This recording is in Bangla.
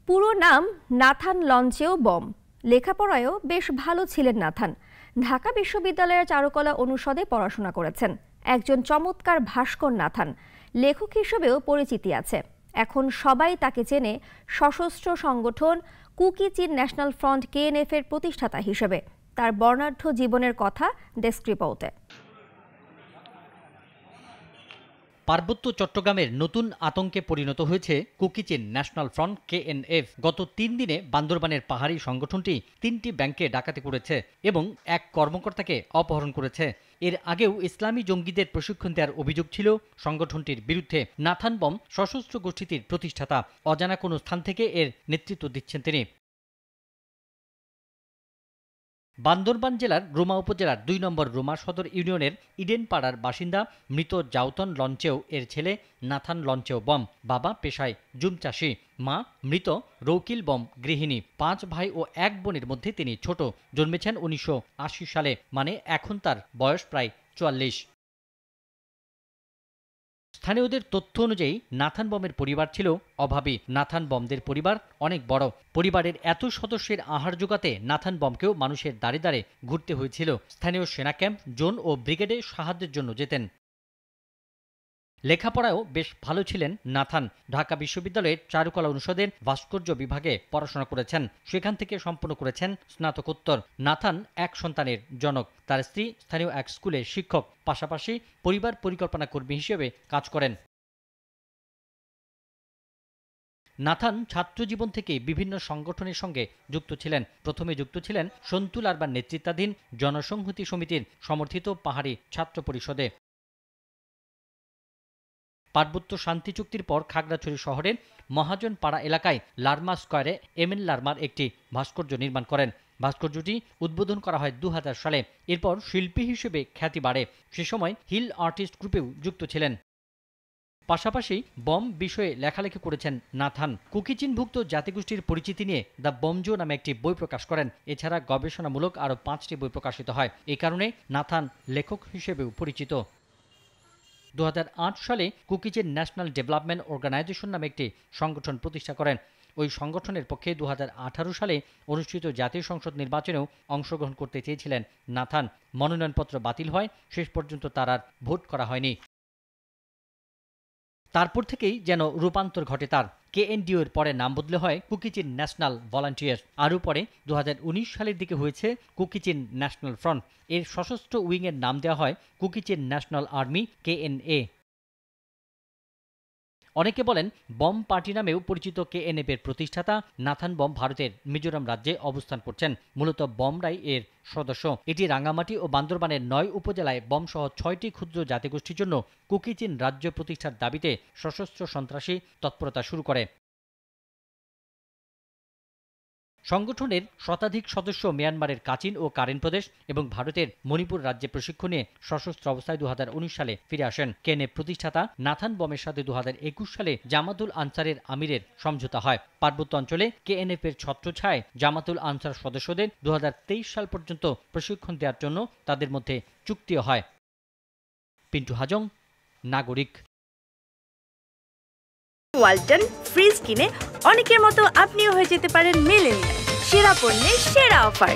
পুরো নাম নাথান লঞ্চেও বম। লেখাপড়ায়ও বেশ ভালো ছিলেন নাথান। ঢাকা বিশ্ববিদ্যালয়ের চারুকলা অনুষদে পড়াশোনা করেছেন। একজন চমৎকার ভাস্কর নাথান। লেখক হিসেবেও পরিচিতি আছে। এখন সবাই তাকে চেনে সশস্ত্র সংগঠন কুকি চিন ন্যাশনাল ফ্রন্ট KNF এর প্রতিষ্ঠাতা হিসেবে। তার বর্ণাঢ্য জীবনের কথা ডেস্ক রিপোর্টে। পার্বত্য চট্টগ্রামের নতুন আতঙ্কে পরিণত হয়েছে কুকি চিন ন্যাশনাল ফ্রন্ট KNF। গত ৩ দিনে বান্দরবানের পাহাড়ি সংগঠনটি ৩টি ব্যাংকে ডাকাতি করেছে এবং এক কর্মকর্তাকে অপহরণ করেছে। এর আগেও ইসলামী জঙ্গিদের প্রশিক্ষণ দেওয়ার অভিযোগ ছিল সংগঠনটির বিরুদ্ধে। নাথান বম সশস্ত্র গোষ্ঠীটির প্রতিষ্ঠাতা। অজানা কোনো স্থান থেকে এর নেতৃত্ব দিচ্ছেন তিনি। বান্দরবান জেলার রুমা উপজেলার ২ নম্বর রুমা সদর ইউনিয়নের ইডেন পাড়ার বাসিন্দা মৃত জাউতন লঞ্চেও এর ছেলে নাথান লঞ্চেও বম। বাবা পেশায় জুম চাষি, মা মৃত রৌকিল বম গৃহিণী। ৫ ভাই ও ১ বোনের মধ্যে তিনি ছোট। জন্মেছেন ১৯৮০ সালে, মানে এখন তার বয়স প্রায় ৪৪। স্থানীয়দের তথ্য অনুযায়ী নাথান বমের পরিবার ছিল অভাবী। নাথান বমদের পরিবার অনেক বড়। পরিবারের এত সদস্যের আহার জোগাতে নাথান বমকেও মানুষের দাঁড়ে দাঁড়ে ঘুরতে হয়েছিল। স্থানীয় সেনা ক্যাম্প, জোন ও ব্রিগেডে সাহায্যের জন্য যেতেন। লেখাপড়ায়ও বেশ ভালো ছিলেন নাথান। ঢাকা বিশ্ববিদ্যালয়ের চারুকলা অনুষদের ভাস্কর্য বিভাগে পড়াশোনা করেছেন। সেখান থেকে সম্পন্ন করেছেন স্নাতকোত্তর। নাথান এক সন্তানের জনক। তার স্ত্রী স্থানীয় এক স্কুলের শিক্ষক। পাশাপাশি পরিবার পরিকল্পনা কর্মী হিসেবে কাজ করেন। নাথান ছাত্রজীবন থেকে বিভিন্ন সংগঠনের সঙ্গে যুক্ত ছিলেন। প্রথমে যুক্ত ছিলেন সন্তুল আরবার নেতৃত্বাধীন জনসংহতি সমিতির সমর্থিত পাহাড়ি ছাত্র পরিষদে। পার্বত্য শান্তি চুক্তির পর খাগড়াছড়ি শহরের মহাজন পাড়া এলাকায় লারমা স্কয়ারে MN লারমার একটি ভাস্কর্য নির্মাণ করেন। ভাস্কর্যটি উদ্বোধন করা হয় ২০০০ সালে। এরপর শিল্পী হিসেবে খ্যাতি বাড়ে। সে সময় হিল আর্টিস্ট গ্রুপেও যুক্ত ছিলেন। পাশাপাশি বম বিষয়ে লেখালেখি করেছেন নাথান। কুকি চিনভুক্ত জাতিগোষ্ঠীর পরিচিতি নিয়ে দ্য বমজো নামে একটি বই প্রকাশ করেন। এছাড়া গবেষণামূলক আরও 5টি বই প্রকাশিত হয়। এই কারণে নাথান লেখক হিসেবেও পরিচিত। ২০০৮ সালে কুকি চিন ন্যাশনাল ডেভেলপমেন্ট অর্গানাইজেশন নামে একটি সংগঠন প্রতিষ্ঠা করেন। ওই সংগঠনের পক্ষে ২০১৮ সালে অনুষ্ঠিত জাতীয় সংসদ নির্বাচনেও অংশগ্রহণ করতে চেয়েছিলেন নাথান। মনোনয়নপত্র বাতিল হয়। শেষ পর্যন্ত তার আর ভোট করা হয়নি। তারপর থেকেই যেন রূপান্তর ঘটে তার। KNDO এর পরে নাম বদলে হয় কুকি চিন ন্যাশনাল ভলান্টিয়ার। আরও পরে ২০১৯ সালের দিকে হয়েছে কুকি চিন ন্যাশনাল ফ্রন্ট। এর সশস্ত্র উইংয়ের নাম দেওয়া হয় কুকি চিন ন্যাশনাল আর্মি KNA। অনেকে বলেন বম পার্টি নামেও পরিচিত KNF এর প্রতিষ্ঠাতা নাথান বম ভারতের মিজোরাম রাজ্যে অবস্থান করছেন। মূলত বমরাই এর সদস্য। এটি রাঙ্গামাটি ও বান্দরবানের ৯ উপজেলায় বম সহ 6টি ক্ষুদ্র জাতিগোষ্ঠীর জন্য কুকি চিন রাজ্য প্রতিষ্ঠার দাবিতে সশস্ত্র সন্ত্রাসী তৎপরতা শুরু করে। সংগঠনের শতাধিক সদস্য মিয়ানমারের কাচিন ও কারেন প্রদেশ এবং ভারতের মণিপুর রাজ্যে প্রশিক্ষণ নিয়ে সশস্ত্র অবস্থায় 2019 সালে ফিরে আসেন। KNF প্রতিষ্ঠাতা নাথান বমের সাথে 2021 সালে জামাতুল আনসারের আমিরের সমঝোতা হয়। পার্বত্য অঞ্চলে KNF এর ছত্রছায়ায় জামাতুল আনসার সদস্যদের 2023 সাল পর্যন্ত প্রশিক্ষণ দেওয়ার জন্য তাদের মধ্যে চুক্তিও হয়। পিন্টু হাজং, নাগরিক। ওয়ালটন ফ্রিজ কিনে অনেকের মতো আপনিও হয়ে যেতে পারেন মিলেনিয়াল। সেরা পণ্যের সেরা অফার।